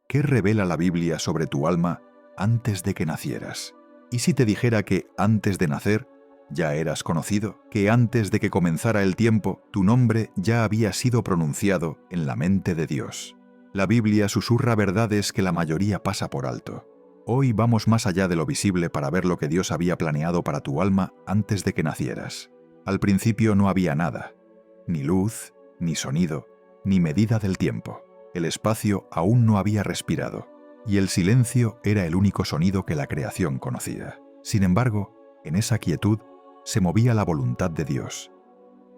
¿qué revela la Biblia sobre tu alma antes de que nacieras? ¿Y si te dijera que antes de nacer ya eras conocido? ¿Que antes de que comenzara el tiempo tu nombre ya había sido pronunciado en la mente de Dios? La Biblia susurra verdades que la mayoría pasa por alto. Hoy vamos más allá de lo visible para ver lo que Dios había planeado para tu alma antes de que nacieras. Al principio no había nada, ni luz, ni sonido, ni medida del tiempo. El espacio aún no había respirado, y el silencio era el único sonido que la creación conocía. Sin embargo, en esa quietud se movía la voluntad de Dios.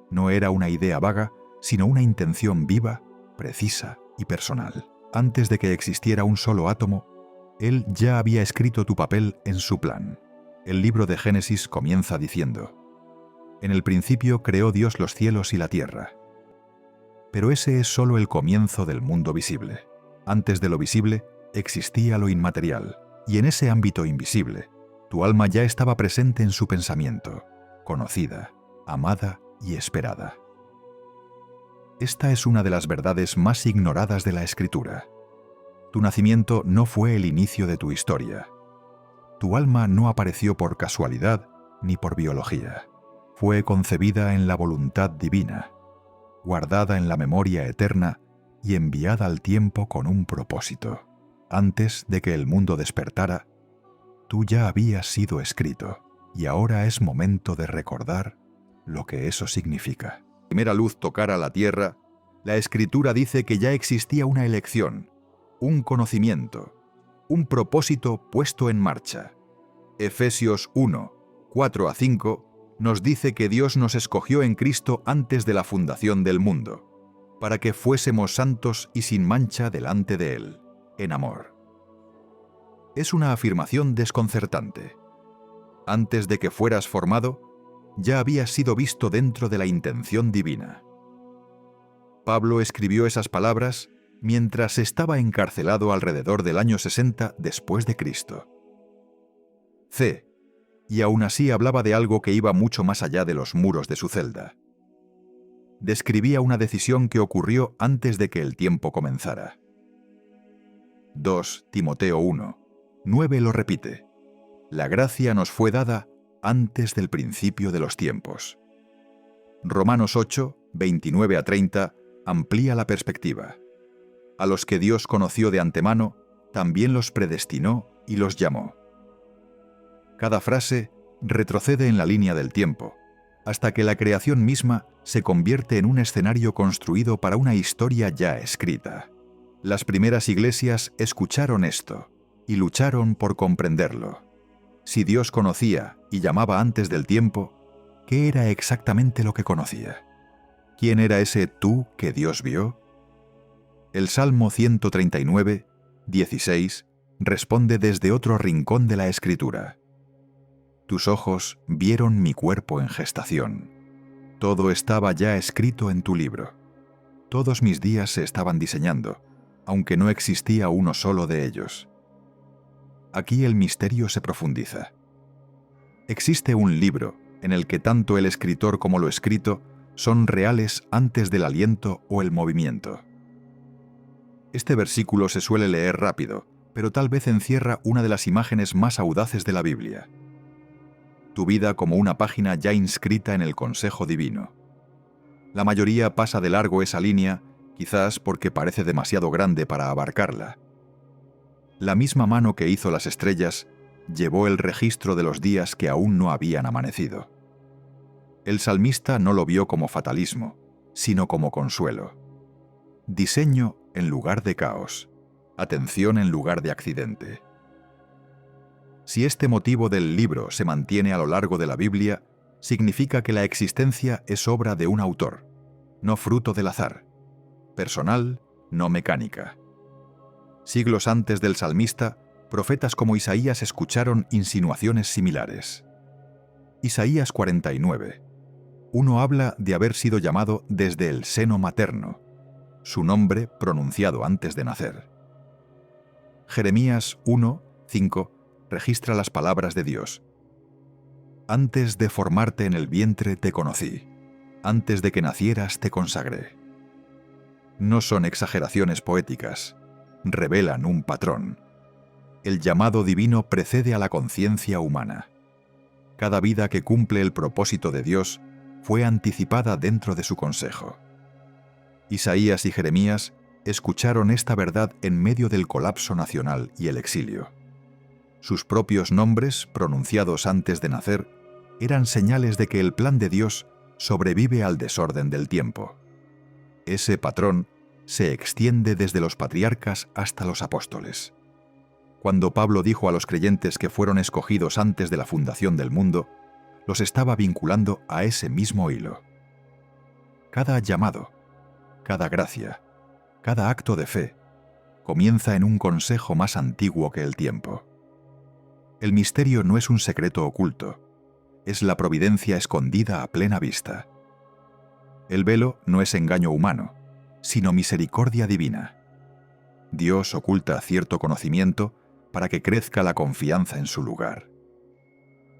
No era una idea vaga, sino una intención viva, precisa y personal. Antes de que existiera un solo átomo, Él ya había escrito tu papel en su plan. El libro de Génesis comienza diciendo: «En el principio creó Dios los cielos y la tierra». Pero ese es solo el comienzo del mundo visible. Antes de lo visible existía lo inmaterial, y en ese ámbito invisible, tu alma ya estaba presente en su pensamiento, conocida, amada y esperada. Esta es una de las verdades más ignoradas de la Escritura. Tu nacimiento no fue el inicio de tu historia. Tu alma no apareció por casualidad ni por biología. Fue concebida en la voluntad divina, guardada en la memoria eterna y enviada al tiempo con un propósito. Antes de que el mundo despertara, tú ya habías sido escrito, y ahora es momento de recordar lo que eso significa. La primera luz tocara la tierra, la Escritura dice que ya existía una elección, un conocimiento, un propósito puesto en marcha. Efesios 1, 4-5 nos dice que Dios nos escogió en Cristo antes de la fundación del mundo, para que fuésemos santos y sin mancha delante de Él, en amor. Es una afirmación desconcertante. Antes de que fueras formado, ya habías sido visto dentro de la intención divina. Pablo escribió esas palabras mientras estaba encarcelado alrededor del año 60 después de Cristo. Y aún así hablaba de algo que iba mucho más allá de los muros de su celda. Describía una decisión que ocurrió antes de que el tiempo comenzara. 2 Timoteo 1, 9 lo repite: «La gracia nos fue dada antes del principio de los tiempos». Romanos 8, 29-30 amplía la perspectiva. A los que Dios conoció de antemano, también los predestinó y los llamó. Cada frase retrocede en la línea del tiempo, hasta que la creación misma se convierte en un escenario construido para una historia ya escrita. Las primeras iglesias escucharon esto y lucharon por comprenderlo. Si Dios conocía y llamaba antes del tiempo, ¿qué era exactamente lo que conocía? ¿Quién era ese tú que Dios vio? El Salmo 139, 16 responde desde otro rincón de la Escritura: «Tus ojos vieron mi cuerpo en gestación. Todo estaba ya escrito en tu libro. Todos mis días se estaban diseñando, aunque no existía uno solo de ellos». Aquí el misterio se profundiza. Existe un libro en el que tanto el escritor como lo escrito son reales antes del aliento o el movimiento. Este versículo se suele leer rápido, pero tal vez encierra una de las imágenes más audaces de la Biblia. Tu vida como una página ya inscrita en el consejo divino. La mayoría pasa de largo esa línea, quizás porque parece demasiado grande para abarcarla. La misma mano que hizo las estrellas llevó el registro de los días que aún no habían amanecido. El salmista no lo vio como fatalismo, sino como consuelo. Diseño en lugar de caos, atención en lugar de accidente. Si este motivo del libro se mantiene a lo largo de la Biblia, significa que la existencia es obra de un autor, no fruto del azar, personal, no mecánica. Siglos antes del salmista, profetas como Isaías escucharon insinuaciones similares. Isaías 49. Uno habla de haber sido llamado desde el seno materno, su nombre pronunciado antes de nacer. Jeremías 1, 5 registra las palabras de Dios: «Antes de formarte en el vientre te conocí, antes de que nacieras te consagré». No son exageraciones poéticas, revelan un patrón. El llamado divino precede a la conciencia humana. Cada vida que cumple el propósito de Dios fue anticipada dentro de su consejo. Isaías y Jeremías escucharon esta verdad en medio del colapso nacional y el exilio. Sus propios nombres, pronunciados antes de nacer, eran señales de que el plan de Dios sobrevive al desorden del tiempo. Ese patrón se extiende desde los patriarcas hasta los apóstoles. Cuando Pablo dijo a los creyentes que fueron escogidos antes de la fundación del mundo, los estaba vinculando a ese mismo hilo. Cada llamado, cada gracia, cada acto de fe, comienza en un consejo más antiguo que el tiempo. El misterio no es un secreto oculto, es la providencia escondida a plena vista. El velo no es engaño humano, sino misericordia divina. Dios oculta cierto conocimiento para que crezca la confianza en su lugar.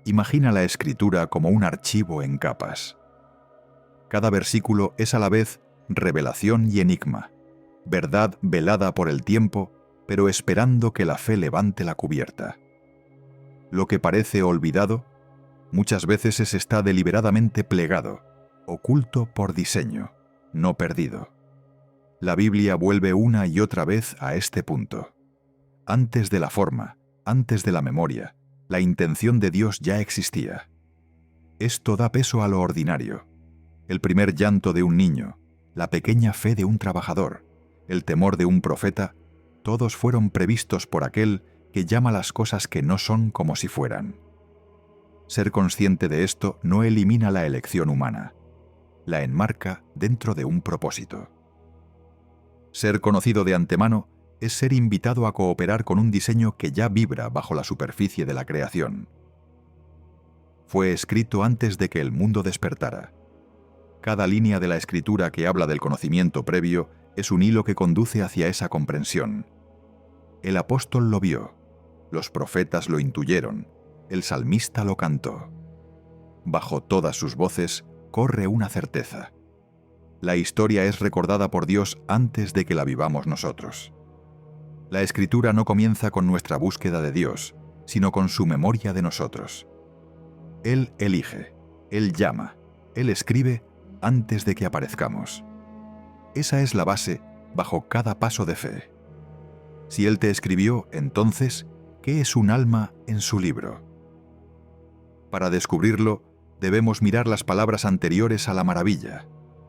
Imagina la Escritura como un archivo en capas. Cada versículo es a la vez revelación y enigma, verdad velada por el tiempo, pero esperando que la fe levante la cubierta. Lo que parece olvidado, muchas veces está deliberadamente plegado, oculto por diseño, no perdido. La Biblia vuelve una y otra vez a este punto. Antes de la forma, antes de la memoria, la intención de Dios ya existía. Esto da peso a lo ordinario. El primer llanto de un niño, la pequeña fe de un trabajador, el temor de un profeta, todos fueron previstos por aquel que llama las cosas que no son como si fueran. Ser consciente de esto no elimina la elección humana, la enmarca dentro de un propósito. Ser conocido de antemano es ser invitado a cooperar con un diseño que ya vibra bajo la superficie de la creación. Fue escrito antes de que el mundo despertara. Cada línea de la Escritura que habla del conocimiento previo es un hilo que conduce hacia esa comprensión. El apóstol lo vio, los profetas lo intuyeron, el salmista lo cantó. Bajo todas sus voces corre una certeza. La historia es recordada por Dios antes de que la vivamos nosotros. La Escritura no comienza con nuestra búsqueda de Dios, sino con su memoria de nosotros. Él elige, Él llama, Él escribe antes de que aparezcamos. Esa es la base bajo cada paso de fe. Si Él te escribió, entonces, ¿qué es un alma en su libro? Para descubrirlo, debemos mirar las palabras anteriores a la maravilla,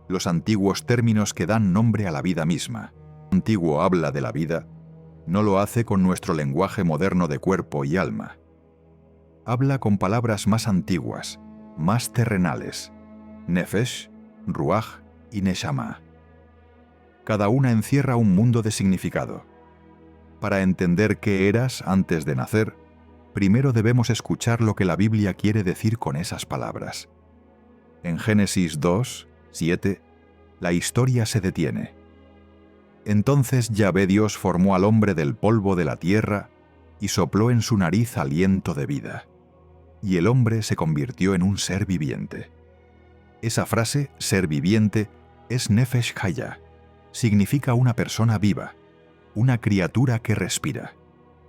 los antiguos términos que dan nombre a la vida misma. El antiguo habla de la vida, no lo hace con nuestro lenguaje moderno de cuerpo y alma. Habla con palabras más antiguas, más terrenales, nefesh, ruach y neshama. Cada una encierra un mundo de significado. Para entender qué eras antes de nacer, primero debemos escuchar lo que la Biblia quiere decir con esas palabras. En Génesis 2, 7, la historia se detiene. Entonces Yahvé Dios formó al hombre del polvo de la tierra y sopló en su nariz aliento de vida. Y el hombre se convirtió en un ser viviente. Esa frase, ser viviente, es Nefesh Hayah. Significa una persona viva, una criatura que respira.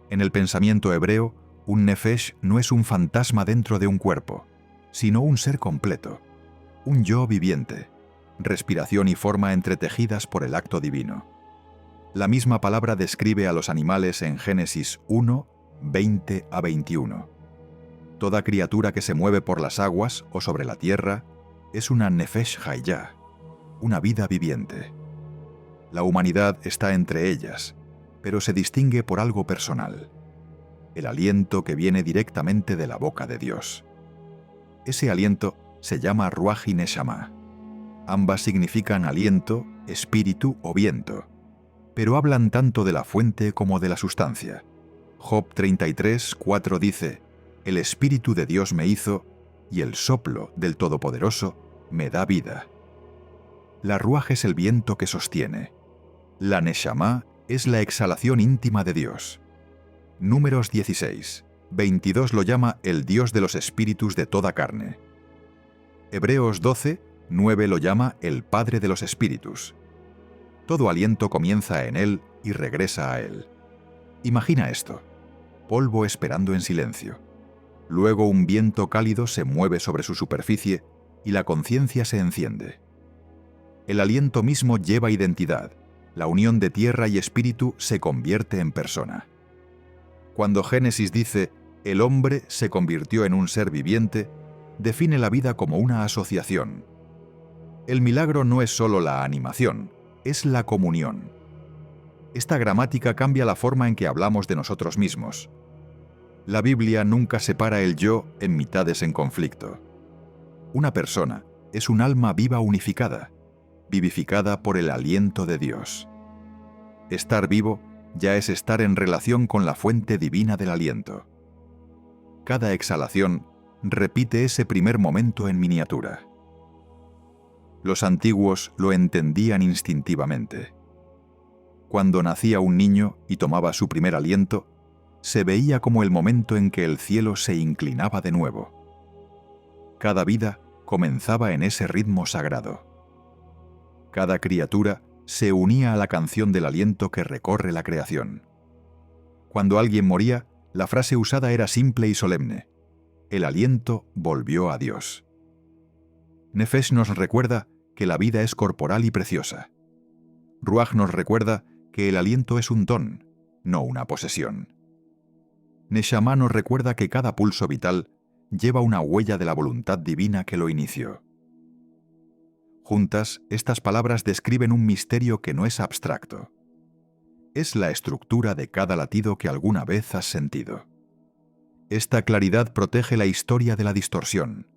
En el pensamiento hebreo, un Nefesh no es un fantasma dentro de un cuerpo, sino un ser completo, un yo viviente, respiración y forma entretejidas por el acto divino. La misma palabra describe a los animales en Génesis 1, 20 a 21. Toda criatura que se mueve por las aguas o sobre la tierra es una Nefesh Hayah, una vida viviente. La humanidad está entre ellas, pero se distingue por algo personal, el aliento que viene directamente de la boca de Dios. Ese aliento se llama Ruach y Neshama. Ambas significan aliento, espíritu o viento, pero hablan tanto de la fuente como de la sustancia. Job 33, 4 dice: «El Espíritu de Dios me hizo, y el soplo del Todopoderoso me da vida». La Ruach es el viento que sostiene. La Neshama es la exhalación íntima de Dios. Números 16, 22 lo llama el Dios de los espíritus de toda carne. Hebreos 12, 9 lo llama el Padre de los espíritus. Todo aliento comienza en Él y regresa a él. Imagina esto: polvo esperando en silencio. Luego un viento cálido se mueve sobre su superficie y la conciencia se enciende. El aliento mismo lleva identidad. La unión de tierra y espíritu se convierte en persona. Cuando Génesis dice «el hombre se convirtió en un ser viviente», define la vida como una asociación. El milagro no es solo la animación, es la comunión. Esta gramática cambia la forma en que hablamos de nosotros mismos. La Biblia nunca separa el yo en mitades en conflicto. Una persona es un alma viva unificada, vivificada por el aliento de Dios. Estar vivo ya es estar en relación con la fuente divina del aliento. Cada exhalación repite ese primer momento en miniatura. Los antiguos lo entendían instintivamente. Cuando nacía un niño y tomaba su primer aliento, se veía como el momento en que el cielo se inclinaba de nuevo. Cada vida comenzaba en ese ritmo sagrado. Cada criatura se unía a la canción del aliento que recorre la creación. Cuando alguien moría, la frase usada era simple y solemne: el aliento volvió a Dios. Nefesh nos recuerda que la vida es corporal y preciosa. Ruach nos recuerda que el aliento es un don, no una posesión. Neshama nos recuerda que cada pulso vital lleva una huella de la voluntad divina que lo inició. Juntas, estas palabras describen un misterio que no es abstracto. Es la estructura de cada latido que alguna vez has sentido. Esta claridad protege la historia de la distorsión.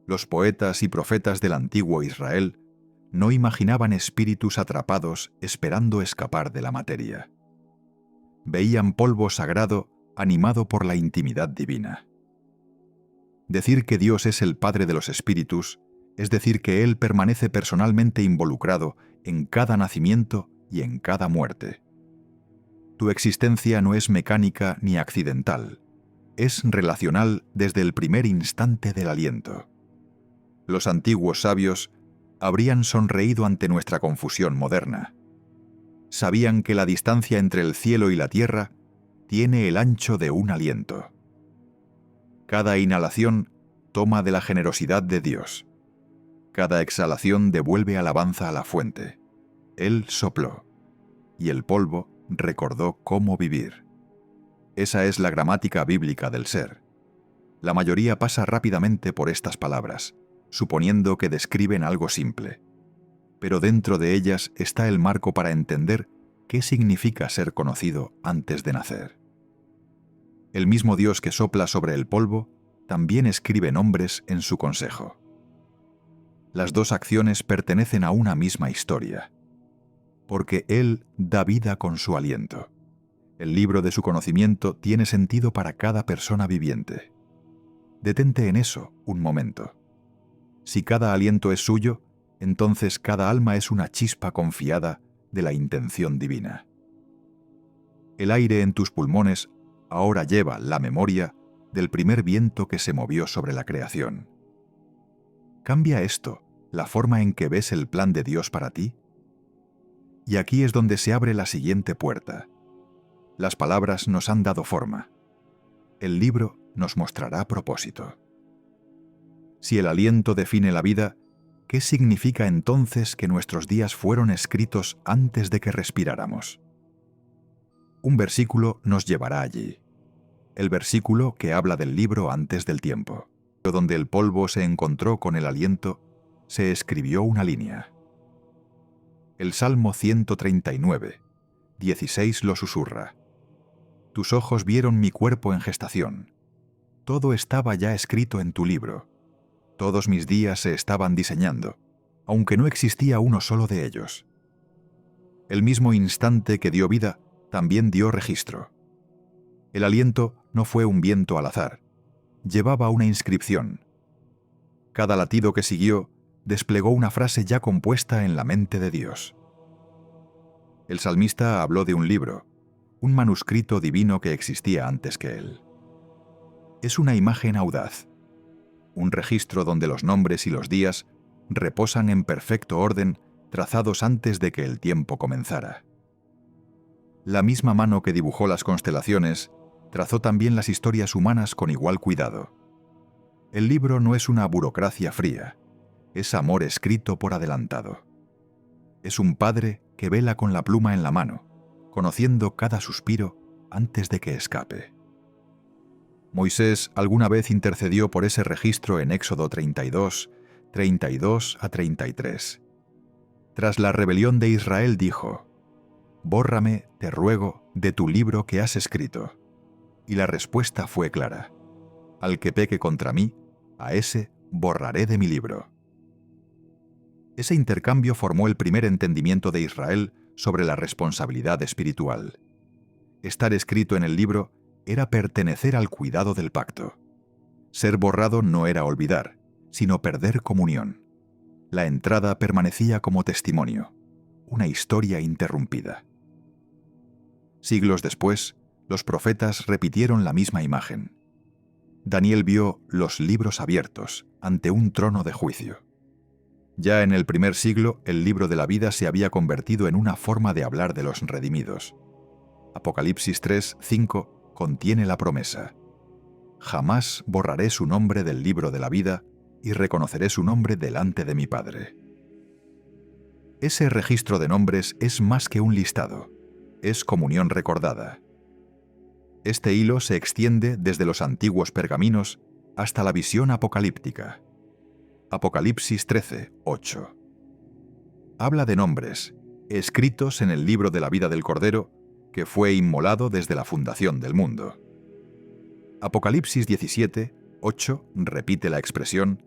Los poetas y profetas del antiguo Israel no imaginaban espíritus atrapados esperando escapar de la materia. Veían polvo sagrado animado por la intimidad divina. Decir que Dios es el Padre de los espíritus es decir que Él permanece personalmente involucrado en cada nacimiento y en cada muerte. Tu existencia no es mecánica ni accidental, es relacional desde el primer instante del aliento. Los antiguos sabios habrían sonreído ante nuestra confusión moderna. Sabían que la distancia entre el cielo y la tierra tiene el ancho de un aliento. Cada inhalación toma de la generosidad de Dios. Cada exhalación devuelve alabanza a la fuente. Él sopló, y el polvo recordó cómo vivir. Esa es la gramática bíblica del ser. La mayoría pasa rápidamente por estas palabras, suponiendo que describen algo simple. Pero dentro de ellas está el marco para entender qué significa ser conocido antes de nacer. El mismo Dios que sopla sobre el polvo también escribe nombres en su consejo. Las dos acciones pertenecen a una misma historia, porque Él da vida con su aliento. El libro de su conocimiento tiene sentido para cada persona viviente. Detente en eso un momento. Si cada aliento es suyo, entonces cada alma es una chispa confiada de la intención divina. El aire en tus pulmones ahora lleva la memoria del primer viento que se movió sobre la creación. ¿Cambia esto la forma en que ves el plan de Dios para ti? Y aquí es donde se abre la siguiente puerta. Las palabras nos han dado forma. El libro nos mostrará propósito. Si el aliento define la vida, ¿qué significa entonces que nuestros días fueron escritos antes de que respiráramos? Un versículo nos llevará allí. El versículo que habla del libro antes del tiempo. Donde el polvo se encontró con el aliento, se escribió una línea. El Salmo 139, 16 lo susurra. Tus ojos vieron mi cuerpo en gestación. Todo estaba ya escrito en tu libro. Todos mis días se estaban diseñando, aunque no existía uno solo de ellos. El mismo instante que dio vida, también dio registro. El aliento no fue un viento al azar. Llevaba una inscripción. Cada latido que siguió desplegó una frase ya compuesta en la mente de Dios. El salmista habló de un libro, un manuscrito divino que existía antes que él. Es una imagen audaz, un registro donde los nombres y los días reposan en perfecto orden, trazados antes de que el tiempo comenzara. La misma mano que dibujó las constelaciones, trazó también las historias humanas con igual cuidado. El libro no es una burocracia fría, es amor escrito por adelantado. Es un padre que vela con la pluma en la mano, conociendo cada suspiro antes de que escape. Moisés alguna vez intercedió por ese registro en Éxodo 32, 32 a 33. Tras la rebelión de Israel dijo: «Bórrame, te ruego, de tu libro que has escrito». Y la respuesta fue clara: «Al que peque contra mí, a ese borraré de mi libro». Ese intercambio formó el primer entendimiento de Israel sobre la responsabilidad espiritual. Estar escrito en el libro era pertenecer al cuidado del pacto. Ser borrado no era olvidar, sino perder comunión. La entrada permanecía como testimonio, una historia interrumpida. Siglos después, los profetas repitieron la misma imagen. Daniel vio los libros abiertos ante un trono de juicio. Ya en el primer siglo, el libro de la vida se había convertido en una forma de hablar de los redimidos. Apocalipsis 3, 5 contiene la promesa: «Jamás borraré su nombre del libro de la vida y reconoceré su nombre delante de mi Padre». Ese registro de nombres es más que un listado, es comunión recordada. Este hilo se extiende desde los antiguos pergaminos hasta la visión apocalíptica. Apocalipsis 13, 8. Habla de nombres, escritos en el libro de la vida del Cordero, que fue inmolado desde la fundación del mundo. Apocalipsis 17, 8 repite la expresión,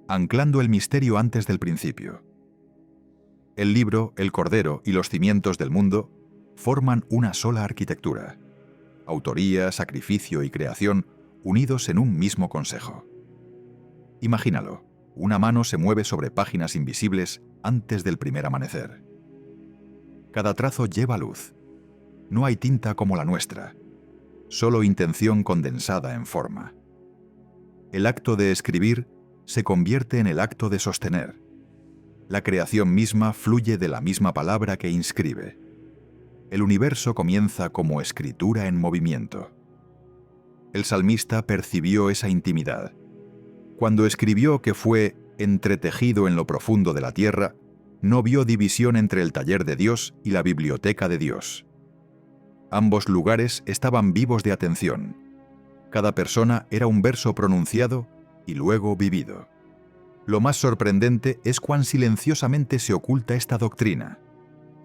anclando el misterio antes del principio. El libro, el Cordero y los cimientos del mundo forman una sola arquitectura. Autoría, sacrificio y creación unidos en un mismo consejo. Imagínalo, una mano se mueve sobre páginas invisibles antes del primer amanecer. Cada trazo lleva luz. No hay tinta como la nuestra, solo intención condensada en forma. El acto de escribir se convierte en el acto de sostener. La creación misma fluye de la misma palabra que inscribe. El universo comienza como escritura en movimiento. El salmista percibió esa intimidad. Cuando escribió que fue entretejido en lo profundo de la tierra, no vio división entre el taller de Dios y la biblioteca de Dios. Ambos lugares estaban vivos de atención. Cada persona era un verso pronunciado y luego vivido. Lo más sorprendente es cuán silenciosamente se oculta esta doctrina.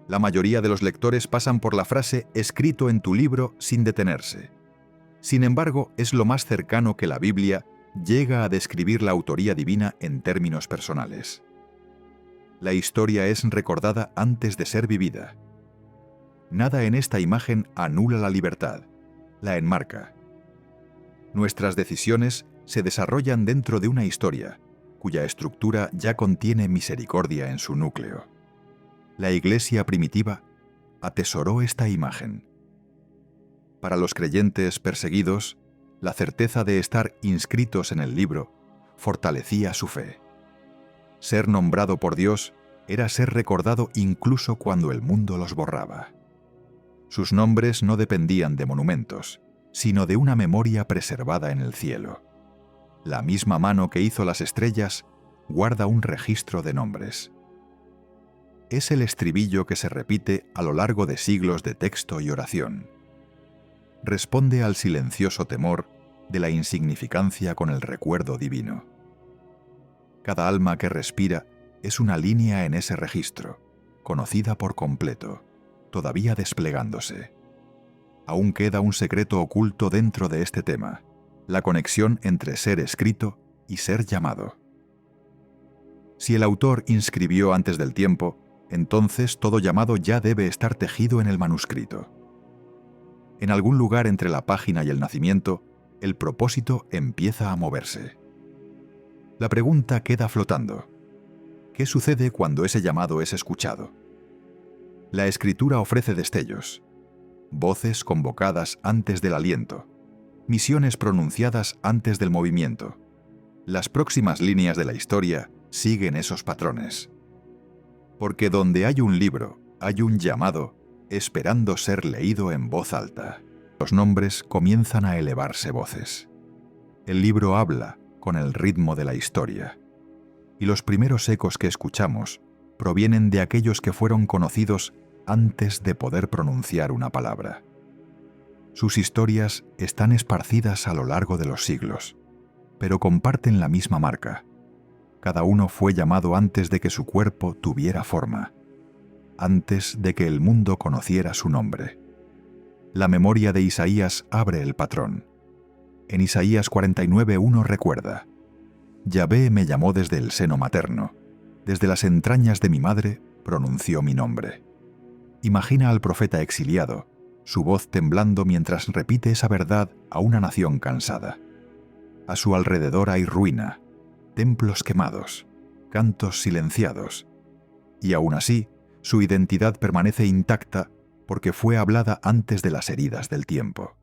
La mayoría de los lectores pasan por la frase «escrito en tu libro» sin detenerse. Sin embargo, es lo más cercano que la Biblia llega a describir la autoría divina en términos personales. La historia es recordada antes de ser vivida. Nada en esta imagen anula la libertad, la enmarca. Nuestras decisiones se desarrollan dentro de una historia, cuya estructura ya contiene misericordia en su núcleo. La Iglesia primitiva atesoró esta imagen. Para los creyentes perseguidos, la certeza de estar inscritos en el libro fortalecía su fe. Ser nombrado por Dios era ser recordado incluso cuando el mundo los borraba. Sus nombres no dependían de monumentos, sino de una memoria preservada en el cielo. La misma mano que hizo las estrellas guarda un registro de nombres. Es el estribillo que se repite a lo largo de siglos de texto y oración. Responde al silencioso temor de la insignificancia con el recuerdo divino. Cada alma que respira es una línea en ese registro, conocida por completo, todavía desplegándose. Aún queda un secreto oculto dentro de este tema, la conexión entre ser escrito y ser llamado. Si el autor inscribió antes del tiempo, entonces todo llamado ya debe estar tejido en el manuscrito. En algún lugar entre la página y el nacimiento, el propósito empieza a moverse. La pregunta queda flotando. ¿Qué sucede cuando ese llamado es escuchado? La Escritura ofrece destellos, voces convocadas antes del aliento, misiones pronunciadas antes del movimiento. Las próximas líneas de la historia siguen esos patrones. Porque donde hay un libro, hay un llamado esperando ser leído en voz alta. Los nombres comienzan a elevarse voces. El libro habla con el ritmo de la historia. Y los primeros ecos que escuchamos provienen de aquellos que fueron conocidos antes de poder pronunciar una palabra. Sus historias están esparcidas a lo largo de los siglos, pero comparten la misma marca. Cada uno fue llamado antes de que su cuerpo tuviera forma, antes de que el mundo conociera su nombre. La memoria de Isaías abre el patrón. En Isaías 49:1 recuerda: Yahvé me llamó desde el seno materno, desde las entrañas de mi madre pronunció mi nombre. Imagina al profeta exiliado, su voz temblando mientras repite esa verdad a una nación cansada. A su alrededor hay ruina, templos quemados, cantos silenciados, y aún así, su identidad permanece intacta porque fue hablada antes de las heridas del tiempo.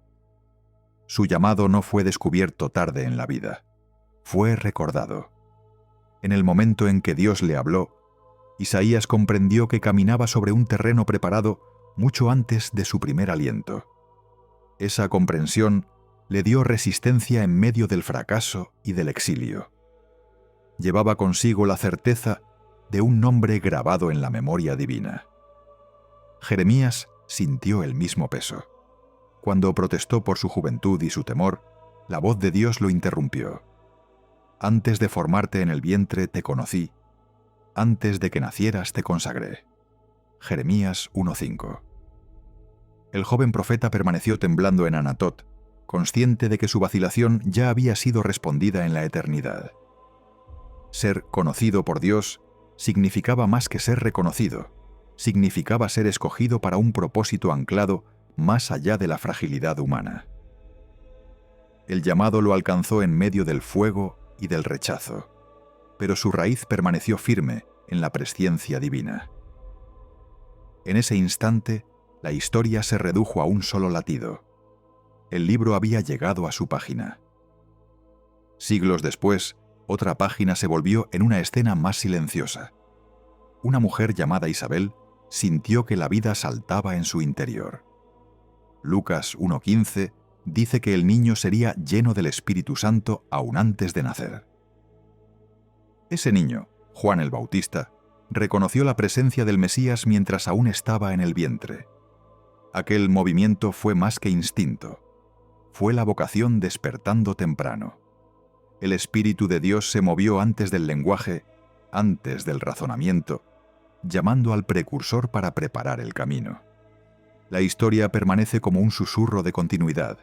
Su llamado no fue descubierto tarde en la vida, fue recordado. En el momento en que Dios le habló, Isaías comprendió que caminaba sobre un terreno preparado mucho antes de su primer aliento. Esa comprensión le dio resistencia en medio del fracaso y del exilio. Llevaba consigo la certeza de un nombre grabado en la memoria divina. Jeremías sintió el mismo peso. Cuando protestó por su juventud y su temor, la voz de Dios lo interrumpió. Antes de formarte en el vientre te conocí, antes de que nacieras te consagré. Jeremías 1:5. El joven profeta permaneció temblando en Anatot, consciente de que su vacilación ya había sido respondida en la eternidad. Ser conocido por Dios significaba más que ser reconocido, significaba ser escogido para un propósito anclado más allá de la fragilidad humana. El llamado lo alcanzó en medio del fuego y del rechazo, pero su raíz permaneció firme en la presciencia divina. En ese instante, la historia se redujo a un solo latido. El libro había llegado a su página. Siglos después, otra página se volvió en una escena más silenciosa. Una mujer llamada Isabel sintió que la vida saltaba en su interior. Lucas 1:15 dice que el niño sería lleno del Espíritu Santo aún antes de nacer. Ese niño, Juan el Bautista, reconoció la presencia del Mesías mientras aún estaba en el vientre. Aquel movimiento fue más que instinto. Fue la vocación despertando temprano. El Espíritu de Dios se movió antes del lenguaje, antes del razonamiento, llamando al precursor para preparar el camino. La historia permanece como un susurro de continuidad.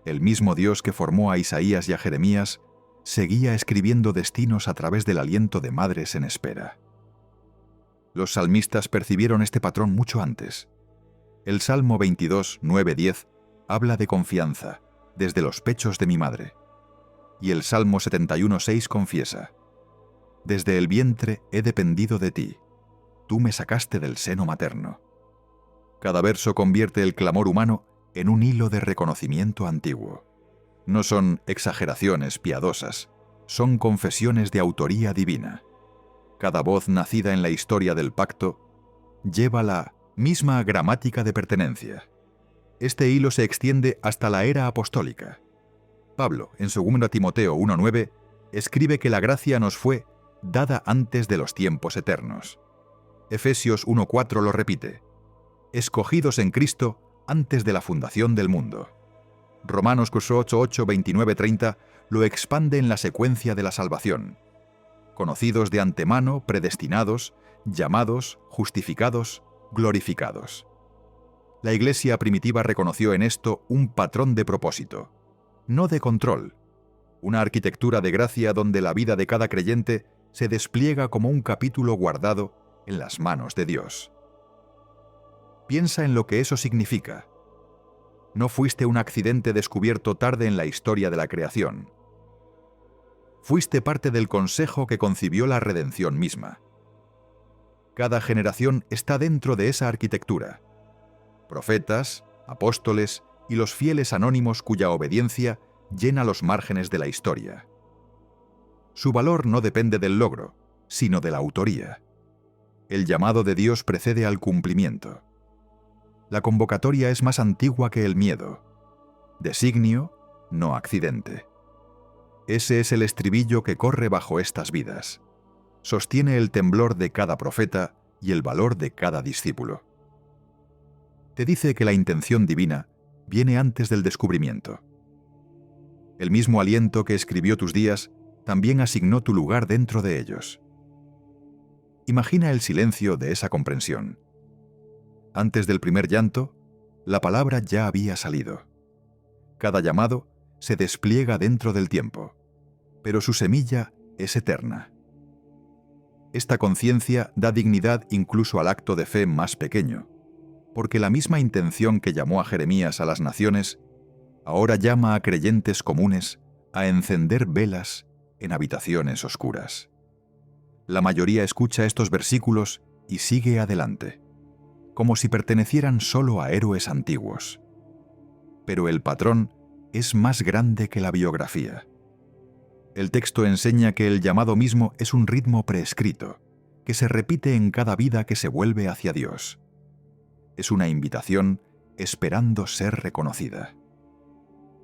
El mismo Dios que formó a Isaías y a Jeremías seguía escribiendo destinos a través del aliento de madres en espera. Los salmistas percibieron este patrón mucho antes. El Salmo 22, 9-10 habla de confianza, desde los pechos de mi madre. Y el Salmo 71:6 confiesa: desde el vientre he dependido de ti, tú me sacaste del seno materno. Cada verso convierte el clamor humano en un hilo de reconocimiento antiguo. No son exageraciones piadosas, son confesiones de autoría divina. Cada voz nacida en la historia del pacto lleva la misma gramática de pertenencia. Este hilo se extiende hasta la era apostólica. Pablo, en 2 Timoteo 1:9, escribe que la gracia nos fue dada antes de los tiempos eternos. Efesios 1:4 lo repite: escogidos en Cristo antes de la fundación del mundo. Romanos 8:8, 29-30 lo expande en la secuencia de la salvación. Conocidos de antemano, predestinados, llamados, justificados, glorificados. La Iglesia primitiva reconoció en esto un patrón de propósito, no de control, una arquitectura de gracia donde la vida de cada creyente se despliega como un capítulo guardado en las manos de Dios. Piensa en lo que eso significa. No fuiste un accidente descubierto tarde en la historia de la creación. Fuiste parte del consejo que concibió la redención misma. Cada generación está dentro de esa arquitectura. Profetas, apóstoles y los fieles anónimos cuya obediencia llena los márgenes de la historia. Su valor no depende del logro, sino de la autoría. El llamado de Dios precede al cumplimiento. La convocatoria es más antigua que el miedo. Designio, no accidente. Ese es el estribillo que corre bajo estas vidas. Sostiene el temblor de cada profeta y el valor de cada discípulo. Te dice que la intención divina viene antes del descubrimiento. El mismo aliento que escribió tus días también asignó tu lugar dentro de ellos. Imagina el silencio de esa comprensión. Antes del primer llanto, la palabra ya había salido. Cada llamado se despliega dentro del tiempo, pero su semilla es eterna. Esta conciencia da dignidad incluso al acto de fe más pequeño, porque la misma intención que llamó a Jeremías a las naciones, ahora llama a creyentes comunes a encender velas en habitaciones oscuras. La mayoría escucha estos versículos y sigue adelante, como si pertenecieran solo a héroes antiguos. Pero el patrón es más grande que la biografía. El texto enseña que el llamado mismo es un ritmo prescrito, que se repite en cada vida que se vuelve hacia Dios. Es una invitación esperando ser reconocida.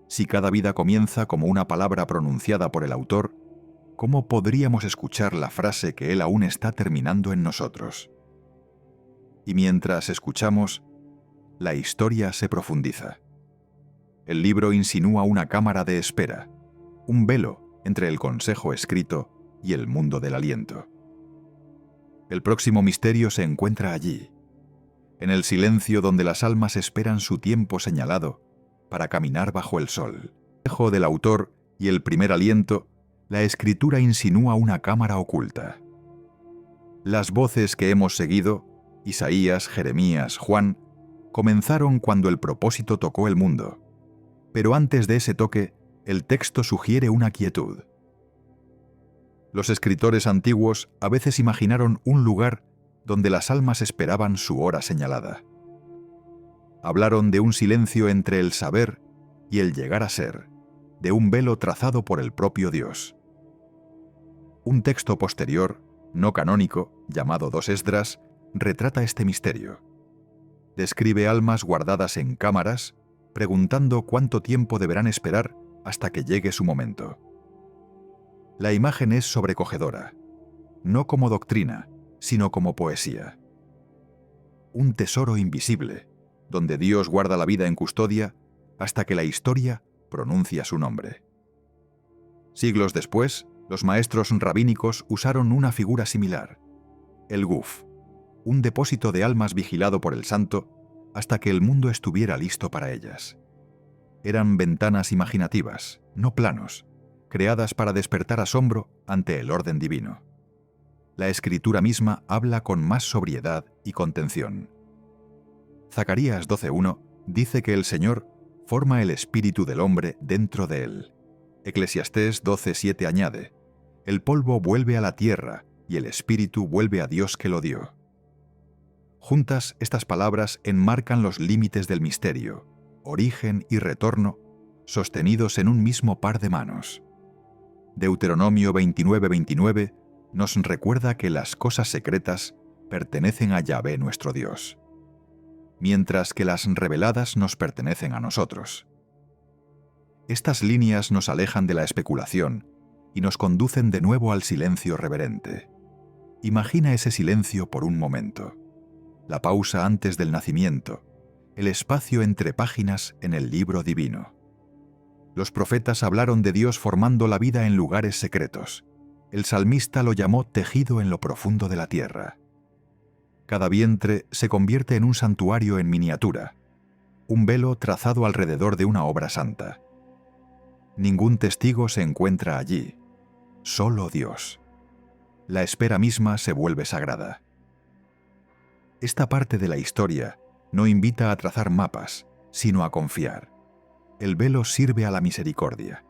Si cada vida comienza como una palabra pronunciada por el autor, ¿cómo podríamos escuchar la frase que él aún está terminando en nosotros? Y mientras escuchamos, la historia se profundiza. El libro insinúa una cámara de espera, un velo entre el consejo escrito y el mundo del aliento. El próximo misterio se encuentra allí, en el silencio donde las almas esperan su tiempo señalado para caminar bajo el sol. Dejo del autor y el primer aliento, la escritura insinúa una cámara oculta. Las voces que hemos seguido, Isaías, Jeremías, Juan, comenzaron cuando el propósito tocó el mundo. Pero antes de ese toque, el texto sugiere una quietud. Los escritores antiguos a veces imaginaron un lugar donde las almas esperaban su hora señalada. Hablaron de un silencio entre el saber y el llegar a ser, de un velo trazado por el propio Dios. Un texto posterior, no canónico, llamado Dos Esdras, retrata este misterio. Describe almas guardadas en cámaras, preguntando cuánto tiempo deberán esperar hasta que llegue su momento. La imagen es sobrecogedora, no como doctrina, sino como poesía. Un tesoro invisible, donde Dios guarda la vida en custodia hasta que la historia pronuncia su nombre. Siglos después, los maestros rabínicos usaron una figura similar, el Guf, un depósito de almas vigilado por el santo hasta que el mundo estuviera listo para ellas. Eran ventanas imaginativas, no planos, creadas para despertar asombro ante el orden divino. La escritura misma habla con más sobriedad y contención. Zacarías 12:1 dice que el Señor forma el espíritu del hombre dentro de él. Eclesiastés 12:7 añade: el polvo vuelve a la tierra y el espíritu vuelve a Dios que lo dio. Juntas, estas palabras enmarcan los límites del misterio, origen y retorno, sostenidos en un mismo par de manos. Deuteronomio 29:29 nos recuerda que las cosas secretas pertenecen a Yahvé nuestro Dios, mientras que las reveladas nos pertenecen a nosotros. Estas líneas nos alejan de la especulación y nos conducen de nuevo al silencio reverente. Imagina ese silencio por un momento, la pausa antes del nacimiento, el espacio entre páginas en el libro divino. Los profetas hablaron de Dios formando la vida en lugares secretos. El salmista lo llamó tejido en lo profundo de la tierra. Cada vientre se convierte en un santuario en miniatura, un velo trazado alrededor de una obra santa. Ningún testigo se encuentra allí, solo Dios. La espera misma se vuelve sagrada. Esta parte de la historia no invita a trazar mapas, sino a confiar. El velo sirve a la misericordia.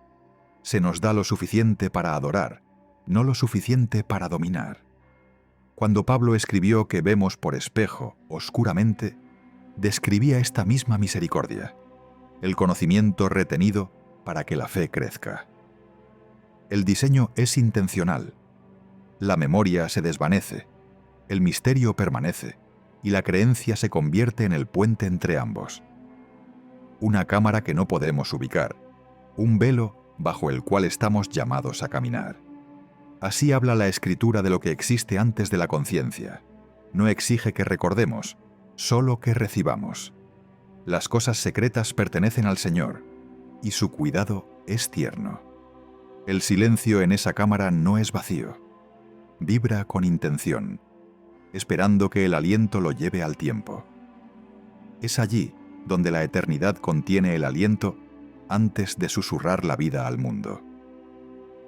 Se nos da lo suficiente para adorar, no lo suficiente para dominar. Cuando Pablo escribió que vemos por espejo, oscuramente, describía esta misma misericordia, el conocimiento retenido para que la fe crezca. El diseño es intencional. La memoria se desvanece, el misterio permanece, y la creencia se convierte en el puente entre ambos. Una cámara que no podemos ubicar, un velo bajo el cual estamos llamados a caminar. Así habla la Escritura de lo que existe antes de la conciencia. No exige que recordemos, solo que recibamos. Las cosas secretas pertenecen al Señor, y su cuidado es tierno. El silencio en esa cámara no es vacío. Vibra con intención, esperando que el aliento lo lleve al tiempo. Es allí donde la eternidad contiene el aliento antes de susurrar la vida al mundo.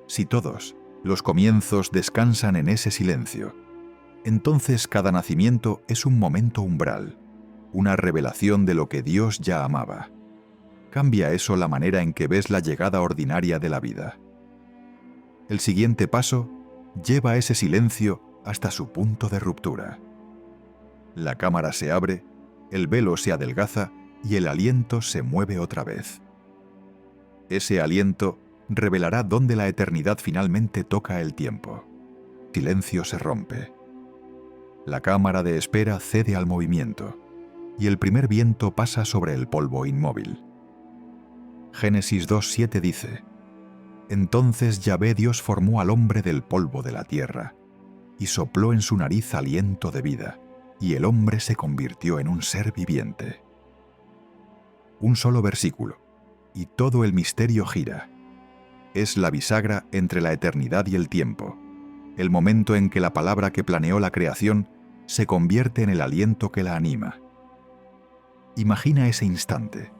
Si todos los comienzos descansan en ese silencio, entonces cada nacimiento es un momento umbral, una revelación de lo que Dios ya amaba. Cambia eso la manera en que ves la llegada ordinaria de la vida. El siguiente paso lleva ese silencio hasta su punto de ruptura. La cámara se abre, el velo se adelgaza y el aliento se mueve otra vez. Ese aliento revelará dónde la eternidad finalmente toca el tiempo. Silencio se rompe. La cámara de espera cede al movimiento, y el primer viento pasa sobre el polvo inmóvil. Génesis 2:7 dice: Entonces Yahvé Dios formó al hombre del polvo de la tierra, y sopló en su nariz aliento de vida, y el hombre se convirtió en un ser viviente. Un solo versículo, y todo el misterio gira. Es la bisagra entre la eternidad y el tiempo, el momento en que la palabra que planeó la creación se convierte en el aliento que la anima. Imagina ese instante.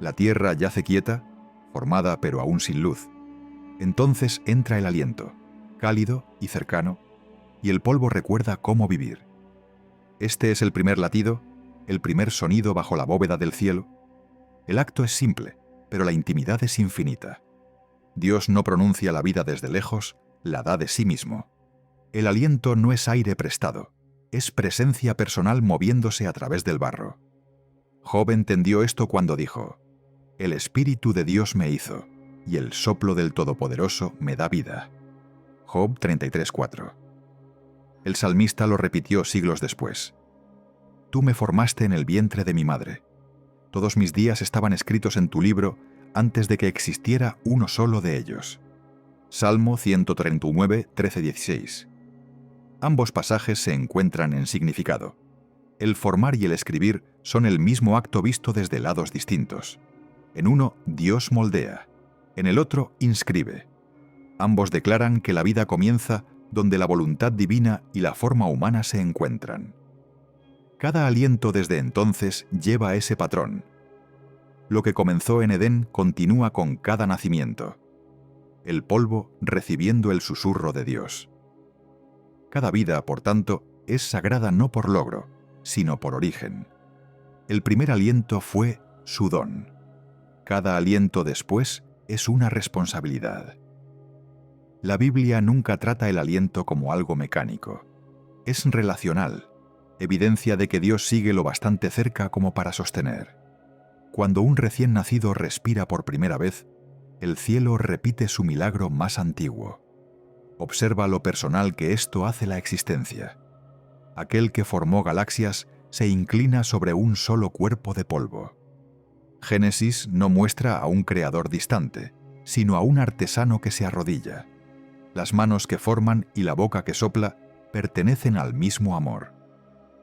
La tierra yace quieta, formada pero aún sin luz. Entonces entra el aliento, cálido y cercano, y el polvo recuerda cómo vivir. Este es el primer latido, el primer sonido bajo la bóveda del cielo. El acto es simple, pero la intimidad es infinita. Dios no pronuncia la vida desde lejos, la da de sí mismo. El aliento no es aire prestado, es presencia personal moviéndose a través del barro. Job entendió esto cuando dijo: El Espíritu de Dios me hizo, y el soplo del Todopoderoso me da vida. Job 33:4. El salmista lo repitió siglos después: Tú me formaste en el vientre de mi madre. Todos mis días estaban escritos en tu libro antes de que existiera uno solo de ellos. Salmo 139, 13-16. Ambos pasajes se encuentran en significado. El formar y el escribir son el mismo acto visto desde lados distintos. En uno, Dios moldea. En el otro, inscribe. Ambos declaran que la vida comienza donde la voluntad divina y la forma humana se encuentran. Cada aliento desde entonces lleva ese patrón. Lo que comenzó en Edén continúa con cada nacimiento. El polvo recibiendo el susurro de Dios. Cada vida, por tanto, es sagrada no por logro, sino por origen. El primer aliento fue su don. Cada aliento después es una responsabilidad. La Biblia nunca trata el aliento como algo mecánico. Es relacional, evidencia de que Dios sigue lo bastante cerca como para sostener. Cuando un recién nacido respira por primera vez, el cielo repite su milagro más antiguo. Observa lo personal que esto hace la existencia. Aquel que formó galaxias se inclina sobre un solo cuerpo de polvo. Génesis no muestra a un creador distante, sino a un artesano que se arrodilla. Las manos que forman y la boca que sopla pertenecen al mismo amor.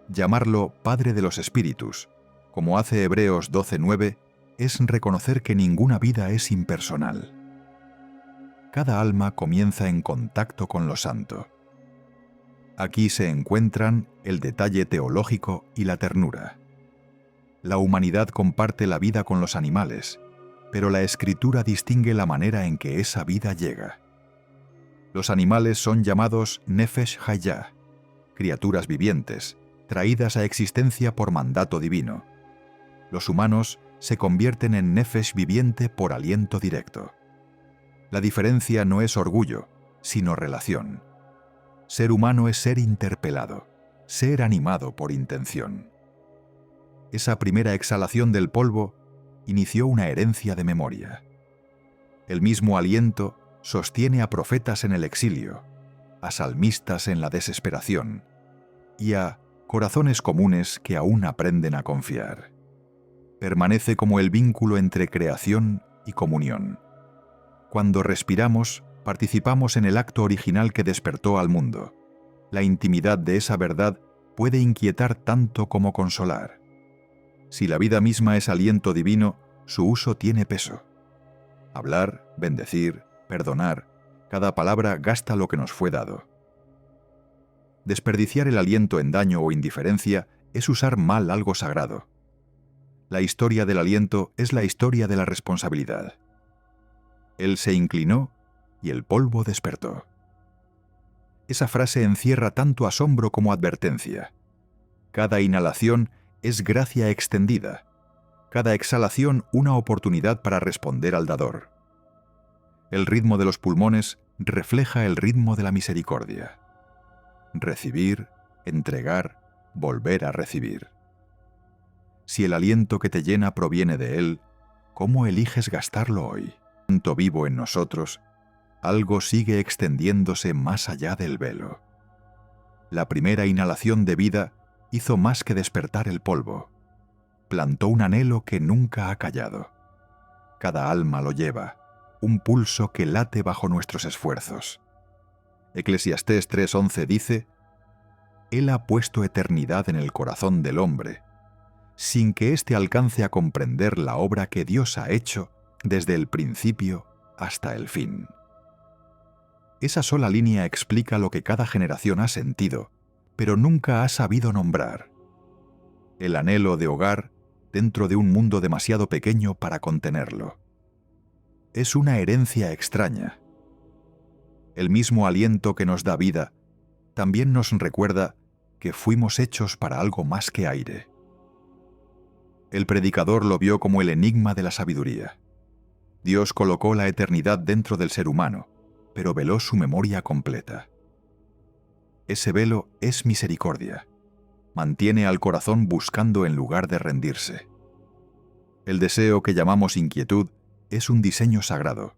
Llamarlo Padre de los Espíritus, como hace Hebreos 12:9, es reconocer que ninguna vida es impersonal. Cada alma comienza en contacto con lo santo. Aquí se encuentran el detalle teológico y la ternura. La humanidad comparte la vida con los animales, pero la Escritura distingue la manera en que esa vida llega. Los animales son llamados Nefesh Hayah, criaturas vivientes, traídas a existencia por mandato divino. Los humanos se convierten en Nefesh viviente por aliento directo. La diferencia no es orgullo, sino relación. Ser humano es ser interpelado, ser animado por intención. Esa primera exhalación del polvo inició una herencia de memoria. El mismo aliento sostiene a profetas en el exilio, a salmistas en la desesperación y a corazones comunes que aún aprenden a confiar. Permanece como el vínculo entre creación y comunión. Cuando respiramos, participamos en el acto original que despertó al mundo. La intimidad de esa verdad puede inquietar tanto como consolar. Si la vida misma es aliento divino, su uso tiene peso. Hablar, bendecir, perdonar, cada palabra gasta lo que nos fue dado. Desperdiciar el aliento en daño o indiferencia es usar mal algo sagrado. La historia del aliento es la historia de la responsabilidad. Él se inclinó y el polvo despertó. Esa frase encierra tanto asombro como advertencia. Cada inhalación es gracia extendida. Cada exhalación una oportunidad para responder al dador. El ritmo de los pulmones refleja el ritmo de la misericordia. Recibir, entregar, volver a recibir. Si el aliento que te llena proviene de Él, ¿cómo eliges gastarlo hoy? Aliento vivo en nosotros, algo sigue extendiéndose más allá del velo. La primera inhalación de vida hizo más que despertar el polvo. Plantó un anhelo que nunca ha callado. Cada alma lo lleva, un pulso que late bajo nuestros esfuerzos. Eclesiastés 3:11 dice: Él ha puesto eternidad en el corazón del hombre, sin que éste alcance a comprender la obra que Dios ha hecho desde el principio hasta el fin. Esa sola línea explica lo que cada generación ha sentido, pero nunca ha sabido nombrar. El anhelo de hogar dentro de un mundo demasiado pequeño para contenerlo. Es una herencia extraña. El mismo aliento que nos da vida también nos recuerda que fuimos hechos para algo más que aire. El predicador lo vio como el enigma de la sabiduría. Dios colocó la eternidad dentro del ser humano, pero veló su memoria completa. Ese velo es misericordia. Mantiene al corazón buscando en lugar de rendirse. El deseo que llamamos inquietud es un diseño sagrado.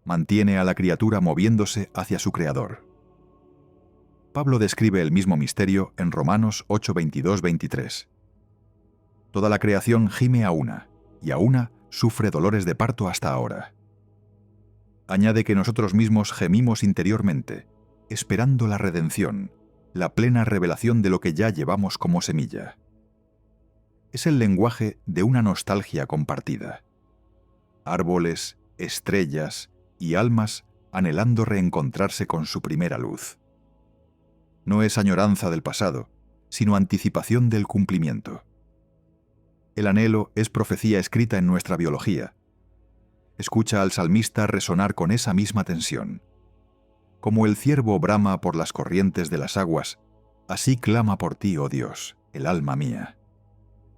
Mantiene a la criatura moviéndose hacia su Creador. Pablo describe el mismo misterio en Romanos 8:22-23. Toda la creación gime a una, y a una sufre dolores de parto hasta ahora. Añade que nosotros mismos gemimos interiormente, esperando la redención, la plena revelación de lo que ya llevamos como semilla. Es el lenguaje de una nostalgia compartida. Árboles, estrellas y almas anhelando reencontrarse con su primera luz. No es añoranza del pasado, sino anticipación del cumplimiento. El anhelo es profecía escrita en nuestra biología. Escucha al salmista resonar con esa misma tensión. Como el ciervo brama por las corrientes de las aguas, así clama por ti, oh Dios, el alma mía.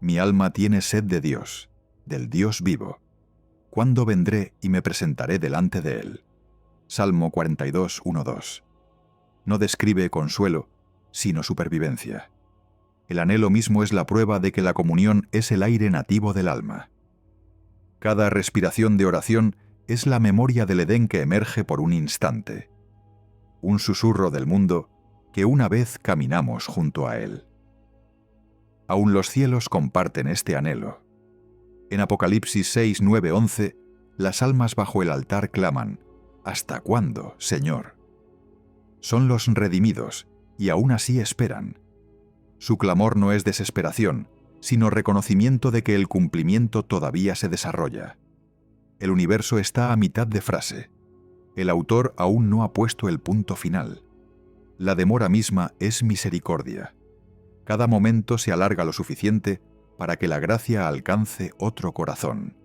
Mi alma tiene sed de Dios, del Dios vivo. ¿Cuándo vendré y me presentaré delante de Él? Salmo 42:1-2. No describe consuelo, sino supervivencia. El anhelo mismo es la prueba de que la comunión es el aire nativo del alma. Cada respiración de oración es la memoria del Edén que emerge por un instante. Un susurro del mundo que una vez caminamos junto a él. Aún los cielos comparten este anhelo. En Apocalipsis 6:9-11, las almas bajo el altar claman: ¿Hasta cuándo, Señor? Son los redimidos, y aún así esperan. Su clamor no es desesperación, sino reconocimiento de que el cumplimiento todavía se desarrolla. El universo está a mitad de frase. El autor aún no ha puesto el punto final. La demora misma es misericordia. Cada momento se alarga lo suficiente para que la gracia alcance otro corazón.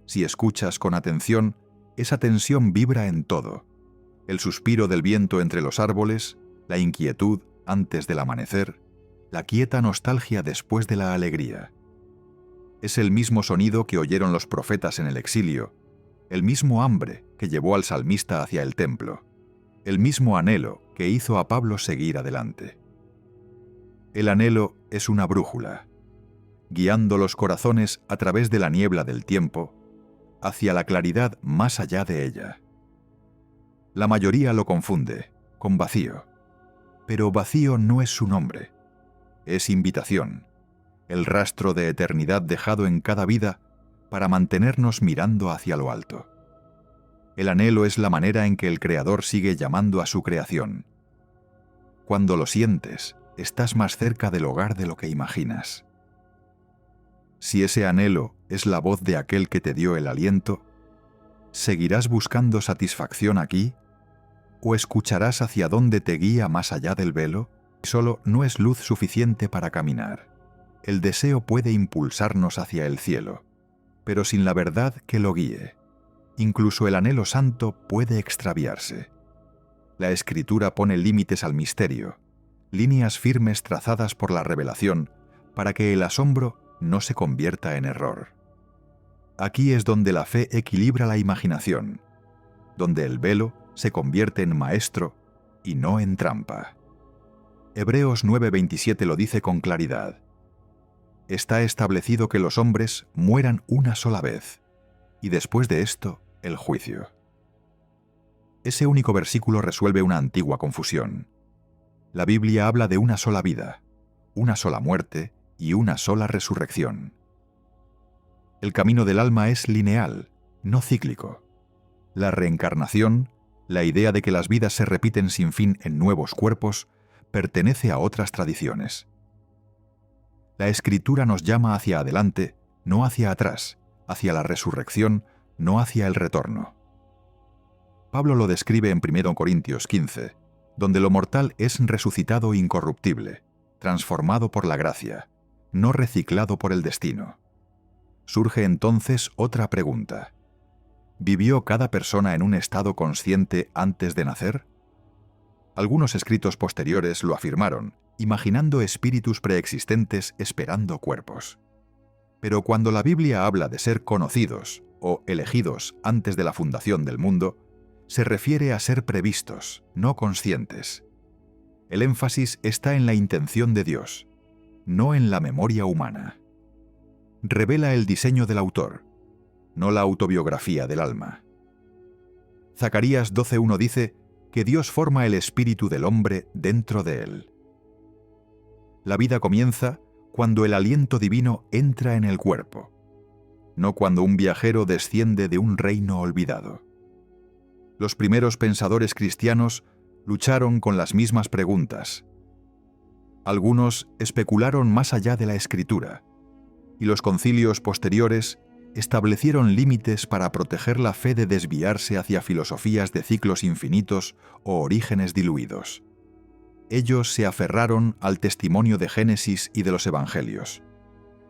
Si escuchas con atención, esa tensión vibra en todo. El suspiro del viento entre los árboles, la inquietud antes del amanecer, la quieta nostalgia después de la alegría. Es el mismo sonido que oyeron los profetas en el exilio, el mismo hambre que llevó al salmista hacia el templo, el mismo anhelo que hizo a Pablo seguir adelante. El anhelo es una brújula, guiando los corazones a través de la niebla del tiempo, hacia la claridad más allá de ella. La mayoría lo confunde con vacío, pero vacío no es su nombre. es invitación, el rastro de eternidad dejado en cada vida para mantenernos mirando hacia lo alto. El anhelo es la manera en que el Creador sigue llamando a su creación. Cuando lo sientes, estás más cerca del hogar de lo que imaginas. Si ese anhelo es la voz de aquel que te dio el aliento, ¿seguirás buscando satisfacción aquí? ¿O escucharás hacia dónde te guía más allá del velo? Solo no es luz suficiente para caminar. El deseo puede impulsarnos hacia el cielo, pero sin la verdad que lo guíe. Incluso el anhelo santo puede extraviarse. La Escritura pone límites al misterio, líneas firmes trazadas por la revelación, para que el asombro no se convierta en error. Aquí es donde la fe equilibra la imaginación, donde el velo se convierte en maestro y no en trampa. Hebreos 9:27 lo dice con claridad. Está establecido que los hombres mueran una sola vez, y después de esto, el juicio. Ese único versículo resuelve una antigua confusión. La Biblia habla de una sola vida, una sola muerte y una sola resurrección. El camino del alma es lineal, no cíclico. La reencarnación, la idea de que las vidas se repiten sin fin en nuevos cuerpos, pertenece a otras tradiciones. La Escritura nos llama hacia adelante, no hacia atrás, hacia la resurrección, no hacia el retorno. Pablo lo describe en 1 Corintios 15, donde lo mortal es resucitado incorruptible, transformado por la gracia, no reciclado por el destino. Surge entonces otra pregunta. ¿Vivió cada persona en un estado consciente antes de nacer? Algunos escritos posteriores lo afirmaron, imaginando espíritus preexistentes esperando cuerpos. Pero cuando la Biblia habla de ser conocidos o elegidos antes de la fundación del mundo, se refiere a ser previstos, no conscientes. El énfasis está en la intención de Dios, no en la memoria humana. Revela el diseño del autor, no la autobiografía del alma. Zacarías 12:1 dice que Dios forma el espíritu del hombre dentro de él. La vida comienza cuando el aliento divino entra en el cuerpo, no cuando un viajero desciende de un reino olvidado. Los primeros pensadores cristianos lucharon con las mismas preguntas. Algunos especularon más allá de la Escritura, y los concilios posteriores establecieron límites para proteger la fe de desviarse hacia filosofías de ciclos infinitos o orígenes diluidos. Ellos se aferraron al testimonio de Génesis y de los Evangelios.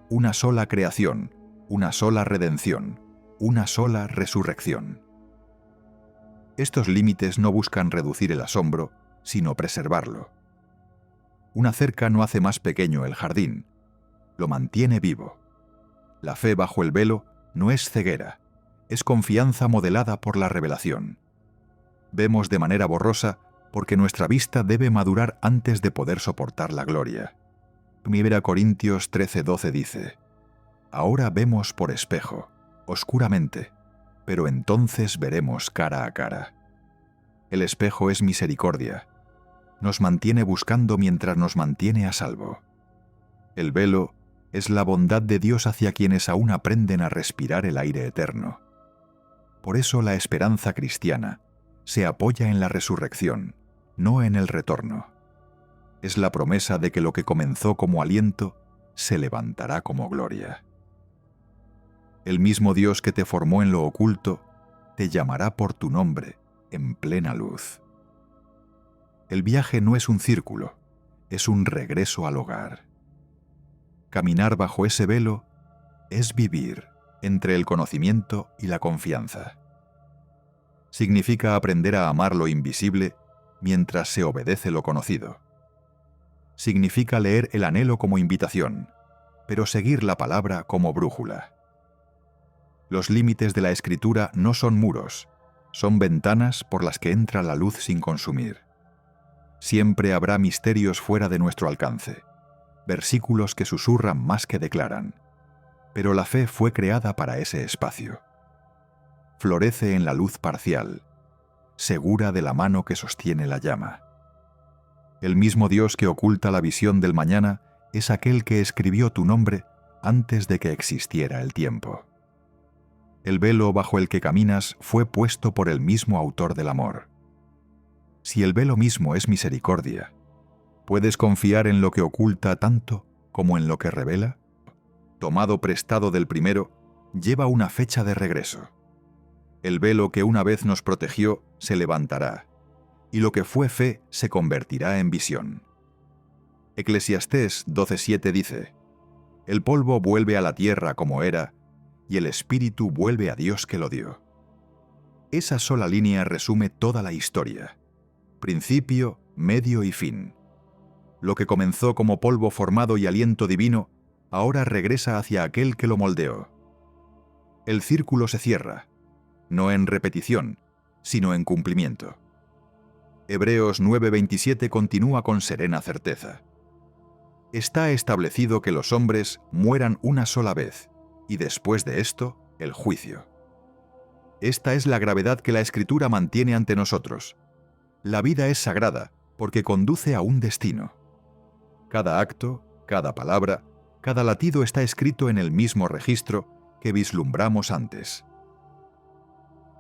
Una sola creación, una sola redención, una sola resurrección. Estos límites no buscan reducir el asombro, sino preservarlo. Una cerca no hace más pequeño el jardín, lo mantiene vivo. La fe bajo el velo no es ceguera, es confianza modelada por la revelación. Vemos de manera borrosa porque nuestra vista debe madurar antes de poder soportar la gloria. 1 Corintios 13:12 dice: Ahora vemos por espejo, oscuramente, pero entonces veremos cara a cara. El espejo es misericordia. Nos mantiene buscando mientras nos mantiene a salvo. El velo es la bondad de Dios hacia quienes aún aprenden a respirar el aire eterno. Por eso la esperanza cristiana se apoya en la resurrección, no en el retorno. Es la promesa de que lo que comenzó como aliento se levantará como gloria. El mismo Dios que te formó en lo oculto te llamará por tu nombre en plena luz. El viaje no es un círculo, es un regreso al hogar. Caminar bajo ese velo es vivir entre el conocimiento y la confianza. Significa aprender a amar lo invisible mientras se obedece lo conocido. Significa leer el anhelo como invitación, pero seguir la palabra como brújula. Los límites de la Escritura no son muros, son ventanas por las que entra la luz sin consumir. Siempre habrá misterios fuera de nuestro alcance, versículos que susurran más que declaran. Pero la fe fue creada para ese espacio. Florece en la luz parcial, segura de la mano que sostiene la llama. El mismo Dios que oculta la visión del mañana es aquel que escribió tu nombre antes de que existiera el tiempo. El velo bajo el que caminas fue puesto por el mismo autor del amor. Si el velo mismo es misericordia, ¿puedes confiar en lo que oculta tanto como en lo que revela? Tomado prestado del primero, lleva una fecha de regreso. El velo que una vez nos protegió se levantará, y lo que fue fe se convertirá en visión. Eclesiastés 12:7 dice: el polvo vuelve a la tierra como era, y el espíritu vuelve a Dios que lo dio. Esa sola línea resume toda la historia: principio, medio y fin. Lo que comenzó como polvo formado y aliento divino, ahora regresa hacia aquel que lo moldeó. El círculo se cierra, no en repetición, sino en cumplimiento. Hebreos 9:27 continúa con serena certeza: está establecido que los hombres mueran una sola vez, y después de esto, el juicio. Esta es la gravedad que la Escritura mantiene ante nosotros. La vida es sagrada porque conduce a un destino. Cada acto, cada palabra, cada latido está escrito en el mismo registro que vislumbramos antes.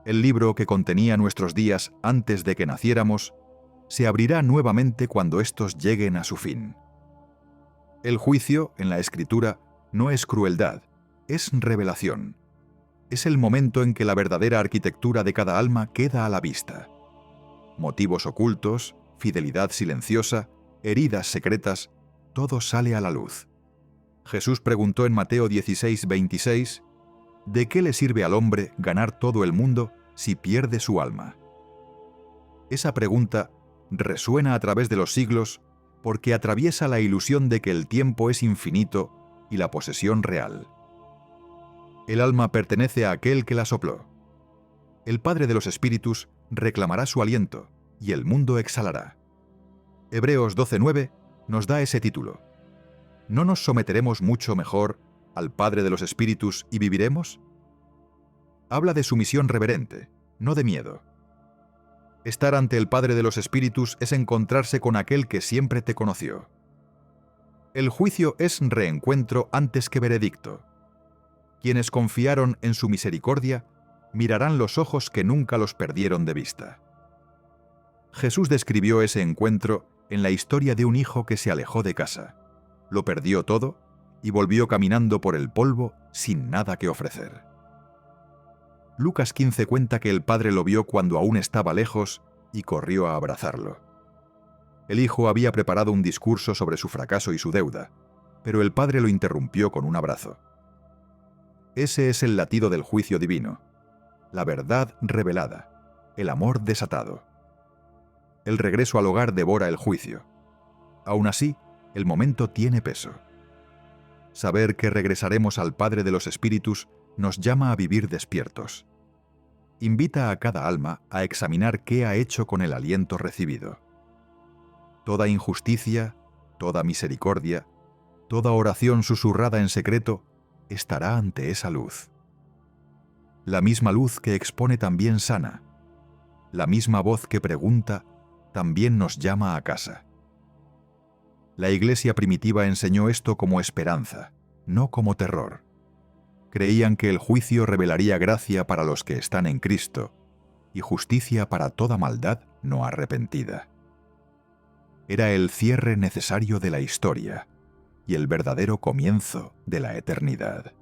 El libro que contenía nuestros días antes de que naciéramos se abrirá nuevamente cuando estos lleguen a su fin. El juicio, en la Escritura, no es crueldad, es revelación. Es el momento en que la verdadera arquitectura de cada alma queda a la vista. Motivos ocultos, fidelidad silenciosa, heridas secretas, todo sale a la luz. Jesús preguntó en Mateo 16:26, ¿de qué le sirve al hombre ganar todo el mundo si pierde su alma? Esa pregunta resuena a través de los siglos porque atraviesa la ilusión de que el tiempo es infinito y la posesión real. El alma pertenece a aquel que la sopló. El Padre de los Espíritus reclamará su aliento y el mundo exhalará. Hebreos 12:9 nos da ese título. ¿No nos someteremos mucho mejor al Padre de los Espíritus y viviremos? Habla de sumisión reverente, no de miedo. Estar ante el Padre de los Espíritus es encontrarse con aquel que siempre te conoció. El juicio es reencuentro antes que veredicto. Quienes confiaron en su misericordia mirarán los ojos que nunca los perdieron de vista. Jesús describió ese encuentro en la historia de un hijo que se alejó de casa, lo perdió todo y volvió caminando por el polvo sin nada que ofrecer. Lucas 15 cuenta que el padre lo vio cuando aún estaba lejos y corrió a abrazarlo. El hijo había preparado un discurso sobre su fracaso y su deuda, pero el padre lo interrumpió con un abrazo. Ese es el latido del juicio divino, la verdad revelada, el amor desatado. El regreso al hogar devora el juicio. Aún así, el momento tiene peso. Saber que regresaremos al Padre de los Espíritus nos llama a vivir despiertos. Invita a cada alma a examinar qué ha hecho con el aliento recibido. Toda injusticia, toda misericordia, toda oración susurrada en secreto estará ante esa luz. La misma luz que expone también sana. La misma voz que pregunta también nos llama a casa. La Iglesia primitiva enseñó esto como esperanza, no como terror. Creían que el juicio revelaría gracia para los que están en Cristo y justicia para toda maldad no arrepentida. Era el cierre necesario de la historia y el verdadero comienzo de la eternidad.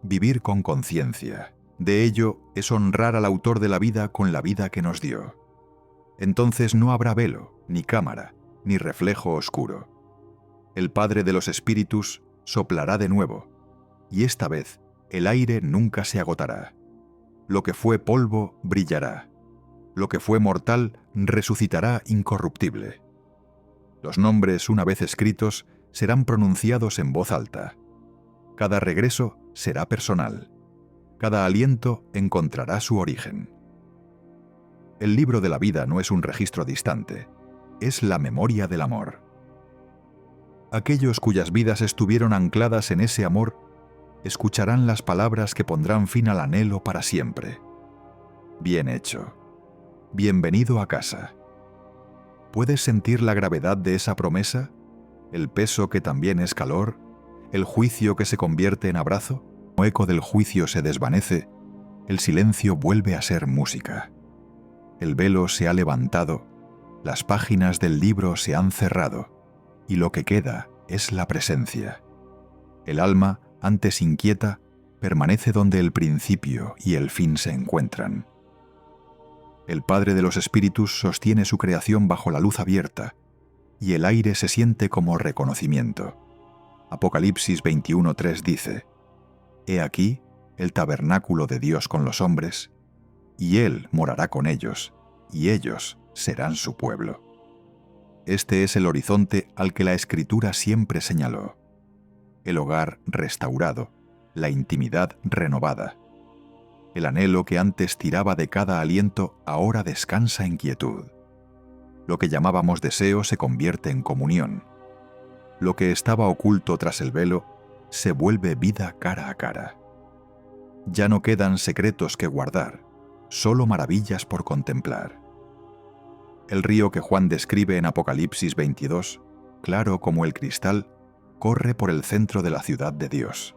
Vivir con conciencia, de ello es honrar al autor de la vida con la vida que nos dio. Entonces no habrá velo, ni cámara, ni reflejo oscuro. El Padre de los Espíritus soplará de nuevo, y esta vez el aire nunca se agotará. Lo que fue polvo brillará. Lo que fue mortal resucitará incorruptible. Los nombres, una vez escritos, serán pronunciados en voz alta. Cada regreso será personal. Cada aliento encontrará su origen. El libro de la vida no es un registro distante, es la memoria del amor. Aquellos cuyas vidas estuvieron ancladas en ese amor escucharán las palabras que pondrán fin al anhelo para siempre. Bien hecho. Bienvenido a casa. ¿Puedes sentir la gravedad de esa promesa? el peso que también es calor, el juicio que se convierte en abrazo, el eco del juicio se desvanece, el silencio vuelve a ser música. El velo se ha levantado, las páginas del libro se han cerrado, y lo que queda es la presencia. El alma, antes inquieta, permanece donde el principio y el fin se encuentran. El Padre de los Espíritus sostiene su creación bajo la luz abierta, y el aire se siente como reconocimiento. Apocalipsis 21:3 dice: «He aquí el tabernáculo de Dios con los hombres, y Él morará con ellos, y ellos serán su pueblo». Este es el horizonte al que la Escritura siempre señaló. El hogar restaurado, la intimidad renovada. El anhelo que antes tiraba de cada aliento ahora descansa en quietud. Lo que llamábamos deseo se convierte en comunión. Lo que estaba oculto tras el velo se vuelve vida cara a cara. Ya no quedan secretos que guardar, solo maravillas por contemplar. El río que Juan describe en Apocalipsis 22, claro como el cristal, corre por el centro de la ciudad de Dios.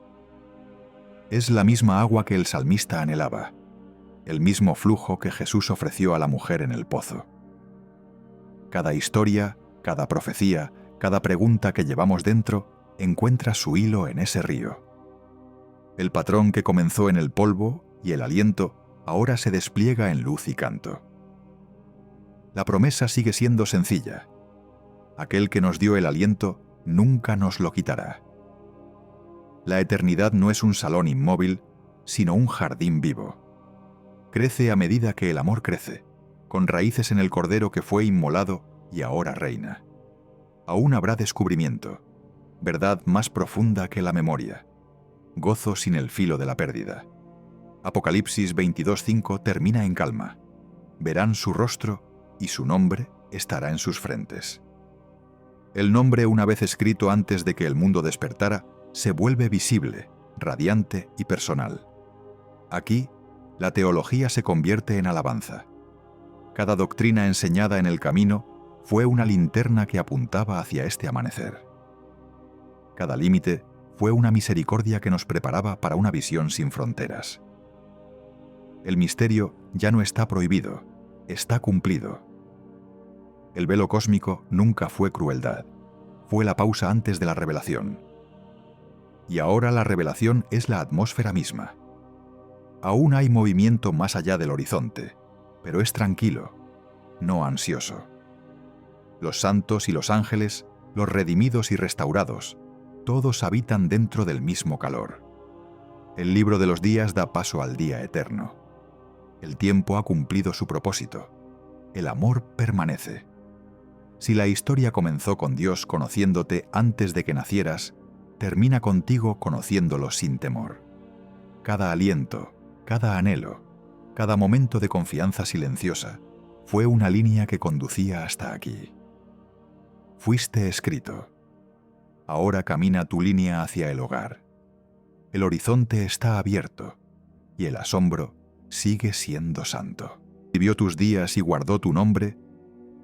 Es la misma agua que el salmista anhelaba, el mismo flujo que Jesús ofreció a la mujer en el pozo. Cada historia, cada profecía, cada pregunta que llevamos dentro encuentra su hilo en ese río. El patrón que comenzó en el polvo y el aliento ahora se despliega en luz y canto. La promesa sigue siendo sencilla. Aquel que nos dio el aliento nunca nos lo quitará. La eternidad no es un salón inmóvil, sino un jardín vivo. Crece a medida que el amor crece, con raíces en el Cordero que fue inmolado y ahora reina. Aún habrá descubrimiento, verdad más profunda que la memoria, gozo sin el filo de la pérdida. Apocalipsis 22:5 termina en calma. Verán su rostro y su nombre estará en sus frentes. El nombre, una vez escrito antes de que el mundo despertara, se vuelve visible, radiante y personal. Aquí, la teología se convierte en alabanza. Cada doctrina enseñada en el camino fue una linterna que apuntaba hacia este amanecer. Cada límite fue una misericordia que nos preparaba para una visión sin fronteras. El misterio ya no está prohibido, está cumplido. El velo cósmico nunca fue crueldad, fue la pausa antes de la revelación. Y ahora la revelación es la atmósfera misma. Aún hay movimiento más allá del horizonte, pero es tranquilo, no ansioso. Los santos y los ángeles, los redimidos y restaurados, todos habitan dentro del mismo calor. El libro de los días da paso al día eterno. El tiempo ha cumplido su propósito. El amor permanece. Si la historia comenzó con Dios conociéndote antes de que nacieras, termina contigo conociéndolo sin temor. Cada aliento, cada anhelo, cada momento de confianza silenciosa fue una línea que conducía hasta aquí. Fuiste escrito. Ahora camina tu línea hacia el hogar. El horizonte está abierto y el asombro sigue siendo santo. Vivió tus días y guardó tu nombre.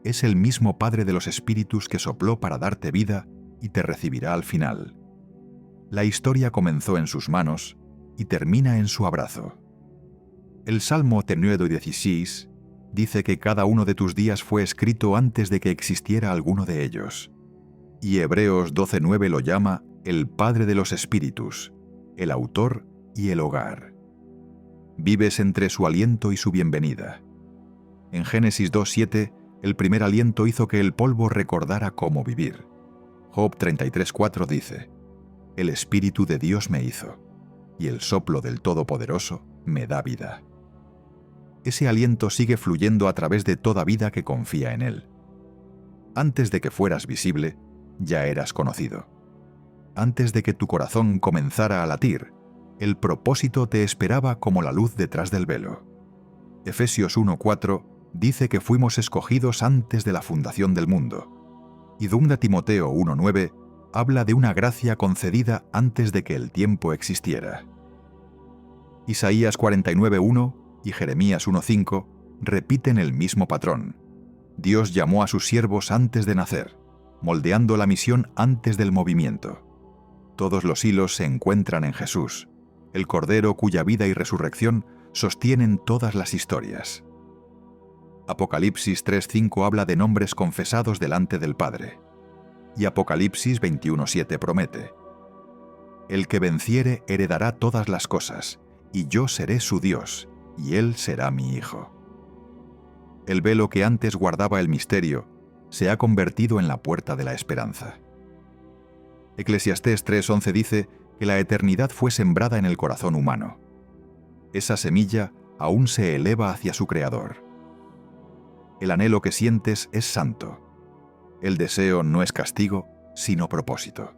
Es el mismo Padre de los Espíritus que sopló para darte vida y te recibirá al final. La historia comenzó en sus manos y termina en su abrazo. El Salmo 16 dice que cada uno de tus días fue escrito antes de que existiera alguno de ellos. Y Hebreos 12:9 lo llama el Padre de los Espíritus, el autor y el hogar. Vives entre su aliento y su bienvenida. En Génesis 2:7, el primer aliento hizo que el polvo recordara cómo vivir. Job 33:4 dice: «El Espíritu de Dios me hizo, y el soplo del Todopoderoso me da vida». Ese aliento sigue fluyendo a través de toda vida que confía en Él. Antes de que fueras visible, ya eras conocido. Antes de que tu corazón comenzara a latir, el propósito te esperaba como la luz detrás del velo. Efesios 1:4 dice que fuimos escogidos antes de la fundación del mundo. Y 2 Timoteo 1:9 habla de una gracia concedida antes de que el tiempo existiera. Isaías 49:1 y Jeremías 1:5 repiten el mismo patrón. Dios llamó a sus siervos antes de nacer, moldeando la misión antes del movimiento. Todos los hilos se encuentran en Jesús, el Cordero cuya vida y resurrección sostienen todas las historias. Apocalipsis 3:5 habla de nombres confesados delante del Padre. Y Apocalipsis 21:7 promete: el que venciere heredará todas las cosas, y yo seré su Dios, y él será mi hijo. El velo que antes guardaba el misterio se ha convertido en la puerta de la esperanza. Eclesiastés 3:11 dice que la eternidad fue sembrada en el corazón humano. Esa semilla aún se eleva hacia su Creador. El anhelo que sientes es santo. El deseo no es castigo, sino propósito.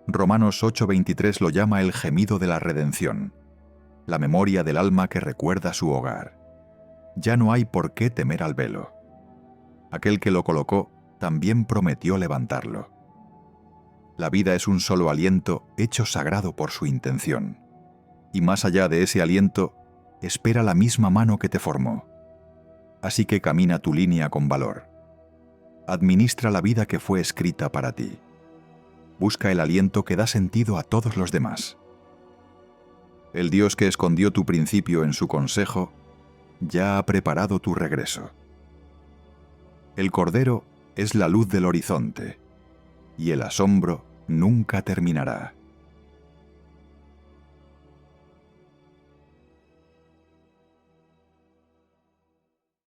Romanos 8:23 lo llama el gemido de la redención, la memoria del alma que recuerda su hogar. Ya no hay por qué temer al velo. Aquel que lo colocó también prometió levantarlo. La vida es un solo aliento hecho sagrado por su intención. Y más allá de ese aliento, espera la misma mano que te formó. Así que camina tu línea con valor. Administra la vida que fue escrita para ti. Busca el aliento que da sentido a todos los demás. El Dios que escondió tu principio en su consejo ya ha preparado tu regreso. El Cordero es la luz del horizonte, y el asombro nunca terminará.